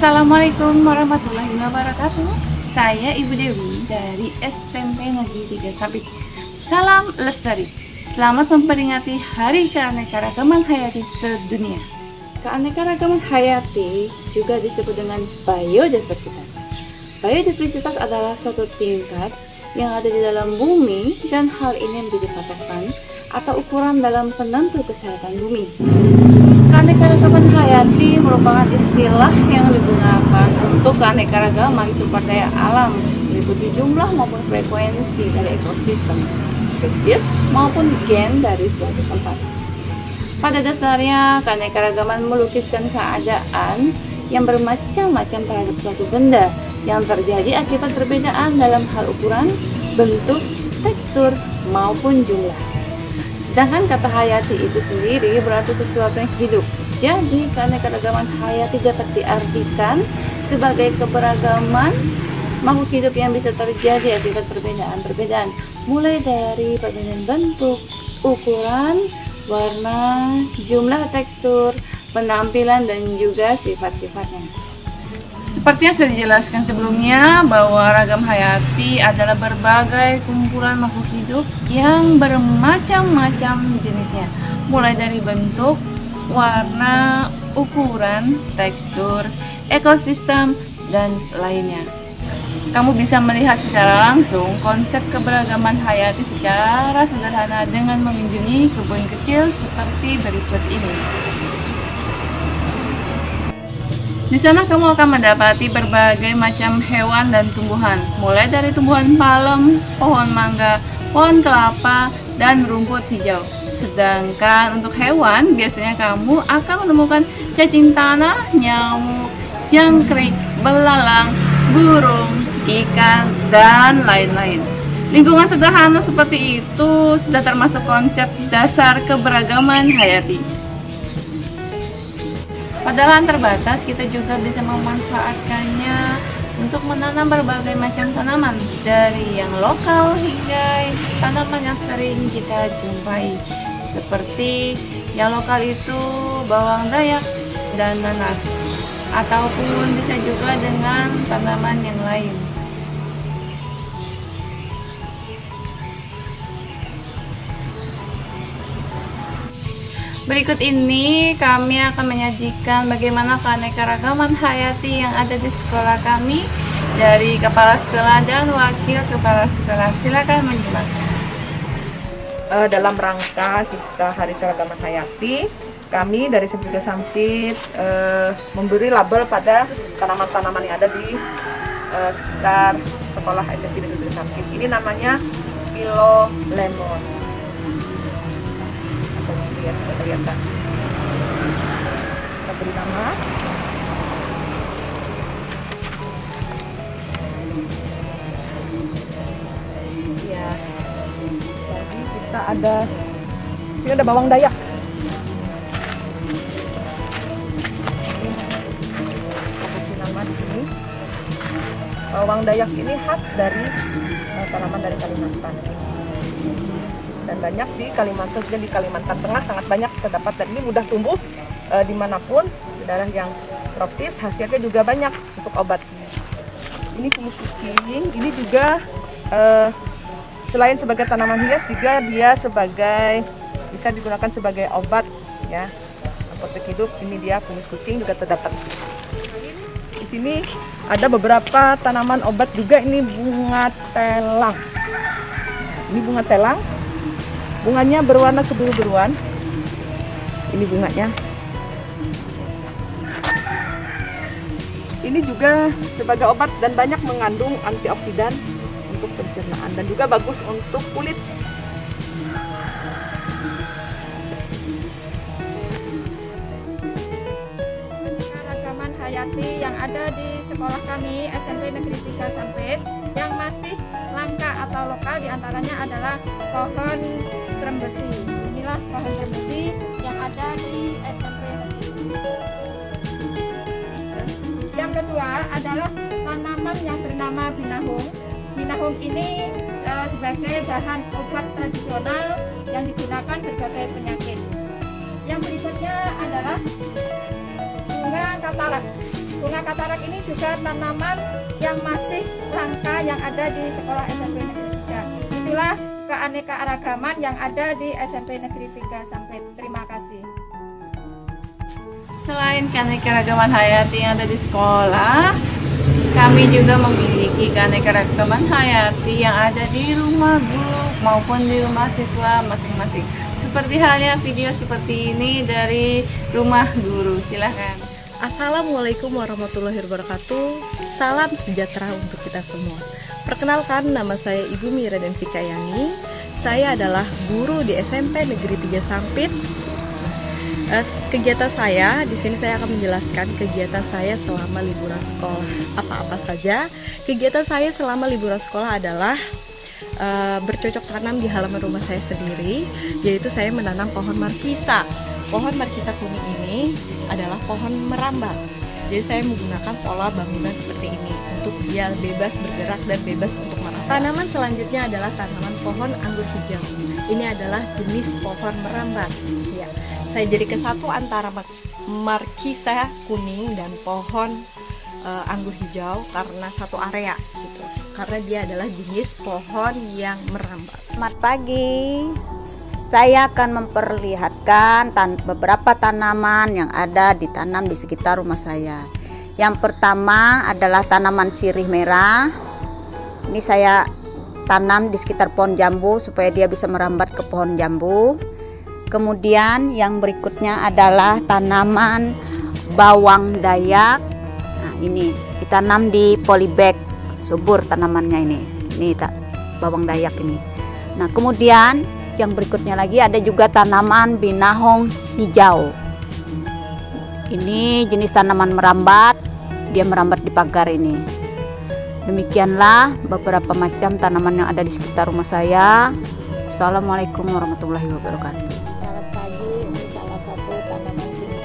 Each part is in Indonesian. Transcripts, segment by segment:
Assalamualaikum warahmatullahi wabarakatuh. Saya Ibu Dewi dari SMP Negeri 3 Sampit. Salam lestari. Selamat memperingati Hari Keanekaragaman Hayati Sedunia. Keanekaragaman hayati juga disebut dengan biodiversitas. Biodiversitas adalah suatu tingkat yang ada di dalam bumi, dan hal ini menjadi patokan atau ukuran dalam penentu kesehatan bumi. Keanekaragaman hayati merupakan istilah yang digunakan untuk keanekaragaman sumber daya alam, meliputi jumlah maupun frekuensi dari ekosistem, spesies maupun gen dari suatu tempat. Pada dasarnya, keanekaragaman melukiskan keadaan yang bermacam-macam terhadap suatu benda yang terjadi akibat perbedaan dalam hal ukuran, bentuk, tekstur, maupun jumlah. Sedangkan kata hayati itu sendiri berarti sesuatu yang hidup. Jadi keanekaragaman hayati dapat diartikan sebagai keberagaman makhluk hidup yang bisa terjadi akibat perbedaan-perbedaan, mulai dari perbedaan bentuk, ukuran, warna, jumlah, tekstur, penampilan, dan juga sifat-sifatnya. Seperti yang sudah dijelaskan sebelumnya, bahwa ragam hayati adalah berbagai kumpulan makhluk hidup yang bermacam-macam jenisnya, mulai dari bentuk, warna, ukuran, tekstur, ekosistem, dan lainnya. Kamu bisa melihat secara langsung konsep keberagaman hayati secara sederhana dengan mengunjungi kebun kecil seperti berikut ini. Di sana kamu akan mendapati berbagai macam hewan dan tumbuhan, mulai dari tumbuhan palem, pohon mangga, pohon kelapa, dan rumput hijau. Sedangkan untuk hewan, biasanya kamu akan menemukan cacing tanah, nyamuk, jangkrik, belalang, burung, ikan, dan lain-lain. Lingkungan sederhana seperti itu sudah termasuk konsep dasar keberagaman hayati. Pada lahan terbatas, kita juga bisa memanfaatkannya untuk menanam berbagai macam tanaman, dari yang lokal hingga tanaman yang sering kita jumpai. Seperti yang lokal itu bawang dayak dan nanas, ataupun bisa juga dengan tanaman yang lain. Berikut ini kami akan menyajikan bagaimana keanekaragaman hayati yang ada di sekolah kami dari Kepala Sekolah dan Wakil Kepala Sekolah. Silakan menyimak. Dalam rangka kita Hari Keragaman Hayati, kami dari SMP 3 Sampit memberi label pada tanaman-tanaman yang ada di sekitar sekolah SMP 3 Sampit. Ini namanya Philo Lemon. Ya, sudah kelihatan. Kita beri nama. Ya, jadi kita ada, sini ada bawang dayak. Kita kasih nama di sini. Bawang dayak ini khas dari tanaman dari Kalimantan. Dan banyak di Kalimantan, khususnya di Kalimantan Tengah sangat banyak terdapat, dan ini mudah tumbuh dimanapun, di daerah yang tropis. Hasilnya juga banyak untuk obat. Ini kumis kucing, ini juga selain sebagai tanaman hias, juga dia bisa digunakan sebagai obat, ya, apotek hidup. Ini dia kumis kucing juga terdapat. Di sini ada beberapa tanaman obat juga. Ini bunga telang. Ini bunga telang. Bunganya berwarna kebiru-biruan. Ini bunganya. Ini juga sebagai obat dan banyak mengandung antioksidan untuk pencernaan, dan juga bagus untuk kulit. Keanekaragaman hayati yang ada di sekolah kami SMP Negeri 3 Sampit yang masih langka atau lokal diantaranya adalah pohon trembesi. Inilah pohon trembesi yang ada di SMP. Yang kedua adalah tanaman yang bernama binahung. Binahung ini sebagai bahan obat tradisional yang digunakan berbagai penyakit. Yang berikutnya adalah bunga katarak. Bunga katarak ini juga tanaman yang masih langka yang ada di sekolah SMP Negeri 3. Itulah keanekaragaman yang ada di SMP Negeri 3 Sampit. Terima kasih. Selain keanekaragaman hayati yang ada di sekolah, kami juga memiliki keanekaragaman hayati yang ada di rumah guru maupun di rumah siswa masing-masing. Seperti halnya video seperti ini dari rumah guru. Silahkan. Assalamualaikum warahmatullahi wabarakatuh. Salam sejahtera untuk kita semua. Perkenalkan, nama saya Ibu Mira Demsi Kayani. Saya adalah guru di SMP Negeri 3 Sampit. Kegiatan saya di sini saya akan menjelaskan kegiatan saya selama liburan sekolah. Apa-apa saja. Kegiatan saya selama liburan sekolah adalah bercocok tanam di halaman rumah saya sendiri, yaitu saya menanam pohon markisa. Pohon markisa kuning ini adalah pohon merambat. Jadi saya menggunakan pola bangunan seperti ini untuk dia bebas bergerak dan bebas untuk merambat. Tanaman selanjutnya adalah tanaman pohon anggur hijau. Ini adalah jenis pohon merambat. Ya, saya jadi kesatu antara markisa kuning dan pohon anggur hijau karena satu area gitu. Karena dia adalah jenis pohon yang merambat. Selamat pagi. Saya akan memperlihatkan beberapa tanaman yang ada ditanam di sekitar rumah saya. Yang pertama adalah tanaman sirih merah. Ini saya tanam di sekitar pohon jambu supaya dia bisa merambat ke pohon jambu. Kemudian yang berikutnya adalah tanaman bawang dayak. Nah, ini ditanam di polybag, subur tanamannya ini. Ini bawang dayak ini. Nah, kemudian yang berikutnya lagi ada juga tanaman binahong hijau. Ini jenis tanaman merambat, dia merambat di pagar ini. Demikianlah beberapa macam tanaman yang ada di sekitar rumah saya. Assalamualaikum warahmatullahi wabarakatuh. Selamat pagi, ini salah satu tanaman gigi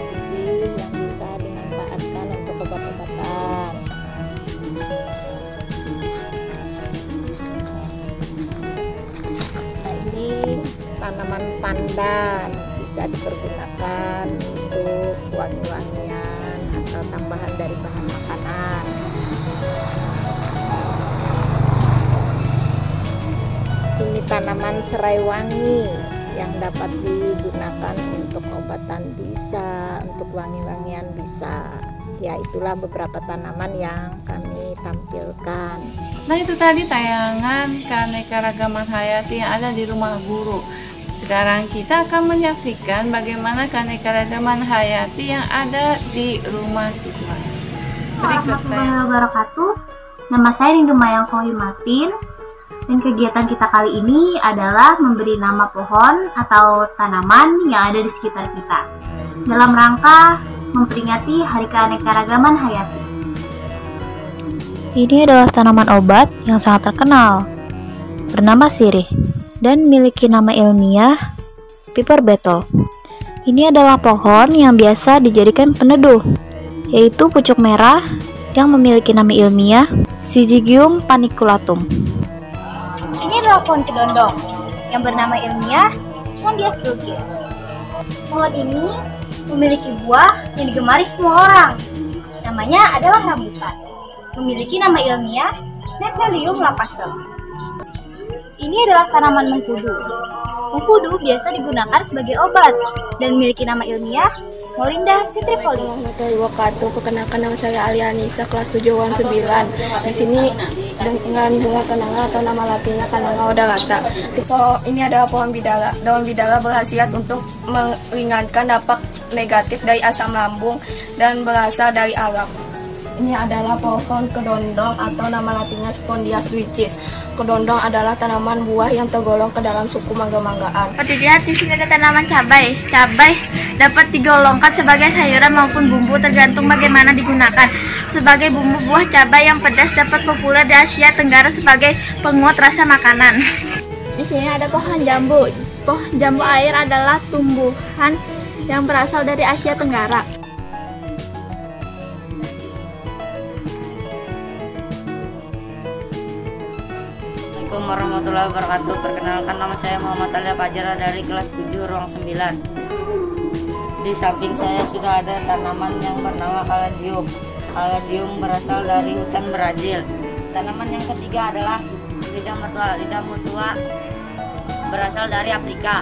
yang bisa dimanfaatkan untuk obat-obatan. Nah, ini tanaman pandan, bisa dipergunakan untuk wangi-wangian atau tambahan dari bahan makanan. Ini tanaman serai wangi yang dapat digunakan untuk obatan bisa, untuk wangi-wangian bisa. Ya, itulah beberapa tanaman yang kami tampilkan. Nah, itu tadi tayangan keanekaragaman hayati yang ada di rumah guru. Sekarang kita akan menyaksikan bagaimana keanekaragaman hayati yang ada di rumah siswa. Warahmatullahi wabarakatuh. Nama saya Rindu Mayang Kohimatin. Dan kegiatan kita kali ini adalah memberi nama pohon atau tanaman yang ada di sekitar kita dalam rangka memperingati Hari Keanekaragaman Hayati. Ini adalah tanaman obat yang sangat terkenal, bernama sirih dan memiliki nama ilmiah Piper beetle. Ini adalah pohon yang biasa dijadikan peneduh, yaitu pucuk merah yang memiliki nama ilmiah Syzygium paniculatum. Ini adalah pohon kedondong yang bernama ilmiah Spondias dulcis. Pohon ini memiliki buah yang digemari semua orang. Namanya adalah rambutan. Memiliki nama ilmiah Nephelium lapacem. Ini adalah tanaman mengkudu. Mengkudu biasa digunakan sebagai obat dan memiliki nama ilmiah Morinda citrifolia. Warahmatullahi wabarakatuh. Perkenalkan, nama saya Alianisa, kelas 7 UAN 9. Di sini dengan bunga kenanga atau nama latinnya Cananga odorata. Ini adalah pohon bidala. Daun bidala berkhasiat untuk meringankan dampak negatif dari asam lambung dan berasal dari Arab. Ini adalah pohon kedondong atau nama latinnya Spondias dulcis. Kedondong adalah tanaman buah yang tergolong ke dalam suku mangga-manggaan. Dilihat di sini ada tanaman cabai. Cabai dapat digolongkan sebagai sayuran maupun bumbu tergantung bagaimana digunakan. Sebagai bumbu, buah cabai yang pedas dapat populer di Asia Tenggara sebagai penguat rasa makanan. Di sini ada pohon jambu. Pohon jambu air adalah tumbuhan yang berasal dari Asia Tenggara. Assalamualaikum warahmatullahi wabarakatuh. Perkenalkan, nama saya Muhammad Alia Fajra dari kelas 7 ruang 9. Di samping saya sudah ada tanaman yang bernama kaladium. Aladium berasal dari hutan Brazil. Tanaman yang ketiga adalah lidah mertua berasal dari Afrika.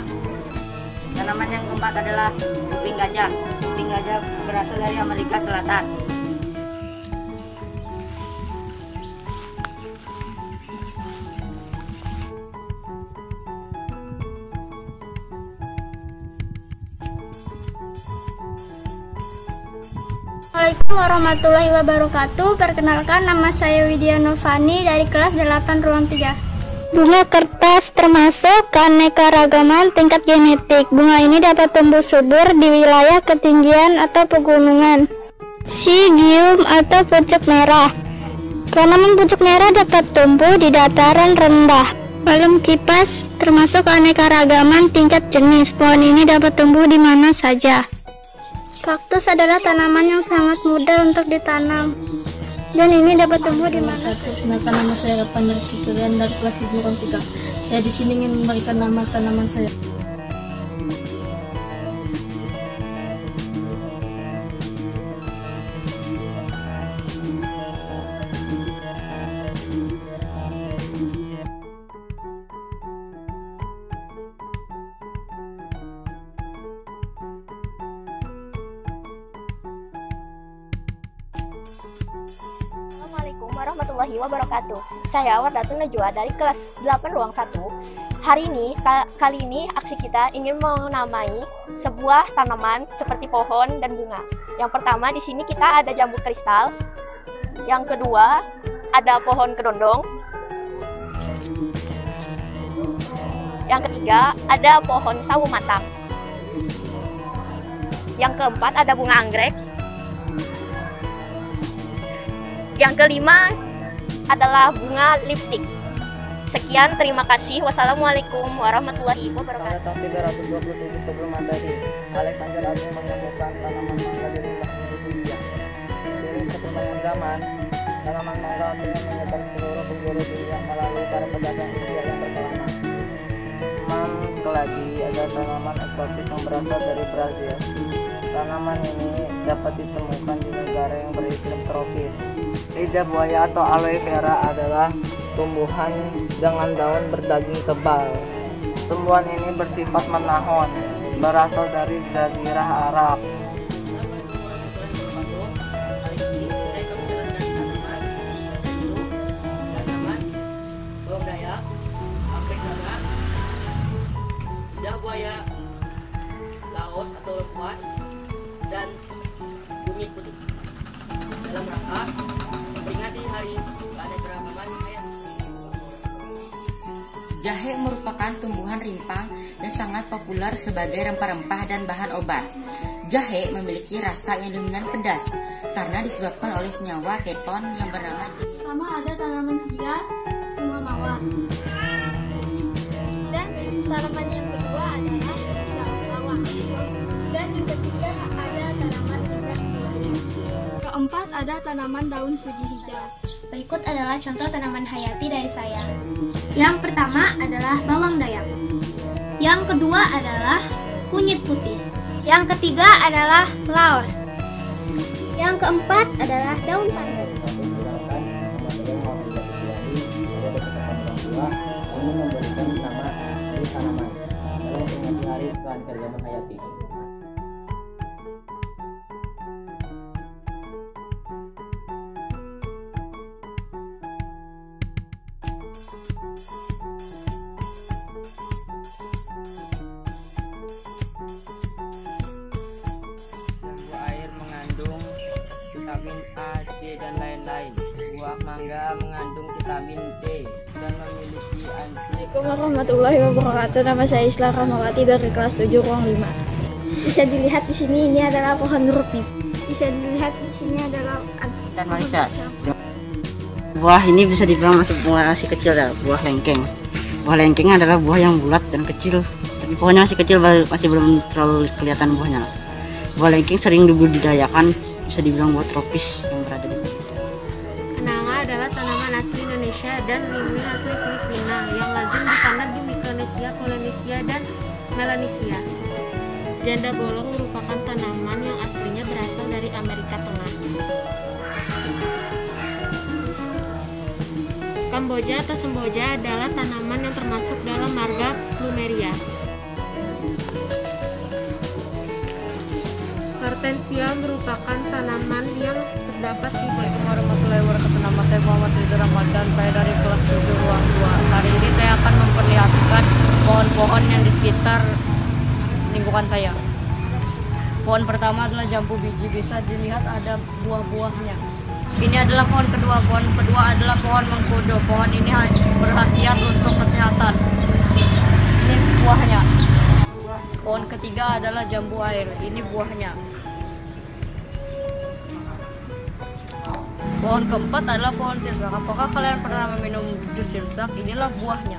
Tanaman yang keempat adalah kuping gajah. Kuping gajah berasal dari Amerika Selatan. Assalamualaikum warahmatullahi wabarakatuh. Perkenalkan, nama saya Widya Novani dari kelas 8 ruang 3. Bunga kertas termasuk keanekaragaman tingkat genetik. Bunga ini dapat tumbuh subur di wilayah ketinggian atau pegunungan. Sigium atau pucuk merah. Tanaman pucuk merah dapat tumbuh di dataran rendah. Palem kipas termasuk keanekaragaman tingkat jenis. Pohon ini dapat tumbuh di mana saja. Kaktus adalah tanaman yang sangat mudah untuk ditanam, dan ini dapat tumbuh di mana saja. Nama saya Pandar Kikirian dari kelas 7 ruang 3. Saya di sini ingin memberikan nama tanaman saya. Assalamualaikum warahmatullahi wabarakatuh. Saya Wardatun Najwa dari kelas 8 ruang 1. Kali ini aksi kita ingin menamai sebuah tanaman seperti pohon dan bunga. Yang pertama di sini kita ada jambu kristal. Yang kedua ada pohon kedondong. Yang ketiga ada pohon sawu matang. Yang keempat ada bunga anggrek. Yang kelima adalah bunga lipstik. Sekian, terima kasih. Wassalamualaikum warahmatullahi wabarakatuh. Pada tahun 327 sebelum Masehi, Alexander Agung menemukan tanaman mangga di limbah India. Seiring perkembangan zaman, tanaman mangga akhirnya menyebar seluruh penjuru dunia melalui para pedagang India yang berkelana. Lagi ada tanaman eksotis yang berasal dari Brazil. Tanaman ini dapat ditemukan di negara yang beriklim tropis. Lidah buaya atau aloe vera adalah tumbuhan dengan daun berdaging tebal. Tumbuhan ini bersifat menahun, berasal dari Jazirah Arab. Lidah buaya, Laos atau lepas, dan bumi putih dalam rangka memperingati Hari Keanekaragaman Hayati. Jahe merupakan tumbuhan rimpang dan sangat populer sebagai rempah-rempah dan bahan obat. Jahe memiliki rasa yang dominan pedas karena disebabkan oleh senyawa keton yang bernama jenis. Pertama ada tanaman hias, bunga mawar. Dan tanaman yang kedua adalah sawah. Dan yang ketiga ada tanaman lidah buaya. Keempat ada tanaman daun suji hijau. Berikut adalah contoh tanaman hayati dari saya. Yang pertama adalah bawang dayak. Yang kedua adalah kunyit putih. Yang ketiga adalah laos. Yang keempat adalah daun pandan. Memberikan nama di tanaman dalam memperingati Hari Keanekaragaman Hayati. Buah air mengandung vitamin A, C, dan lain-lain. Buah mangga mengandung vitamin C dan memiliki Assalamualaikum warahmatullahi wabarakatuh. Nama saya Isla Rahmawati dari kelas 7 ruang 5. Bisa dilihat di sini ini adalah pohon rupi. Bisa dilihat di sini adalah dan Malaysia. Buah ini bisa dibilang masih kecil ya, buah lengkeng. Buah lengkeng adalah buah yang bulat dan kecil. Tapi pohonnya masih kecil, masih belum terlalu kelihatan buahnya. Buah lengkeng sering dibudidayakan, bisa dibilang buah tropis yang berada di Kenanga adalah tanaman asli Indonesia dan linguin asli Filipina yang lazim ditanam di Mikronesia, Polinesia, dan Melanesia. Janda bolong merupakan tanaman yang aslinya berasal dari Amerika Tengah. Kamboja atau semboja adalah tanaman yang termasuk dalam marga Plumeria. Hortensia merupakan tanaman yang terdapat di Assalamualaikum warahmatullahi wabarakatuh. Nama saya Muhammad Ridho Ramadan. Saya dari kelas 7 ruang 2. Hari ini saya akan memperlihatkan pohon-pohon yang di sekitar lingkungan saya. Pohon pertama adalah jambu biji, bisa dilihat ada buah-buahnya. Ini adalah pohon kedua. Pohon kedua adalah pohon mengkudu. Pohon ini berkhasiat untuk kesehatan. Ini buahnya. Pohon ketiga adalah jambu air. Ini buahnya. Pohon keempat adalah pohon sirsak. Apakah kalian pernah meminum jus sirsak? Inilah buahnya.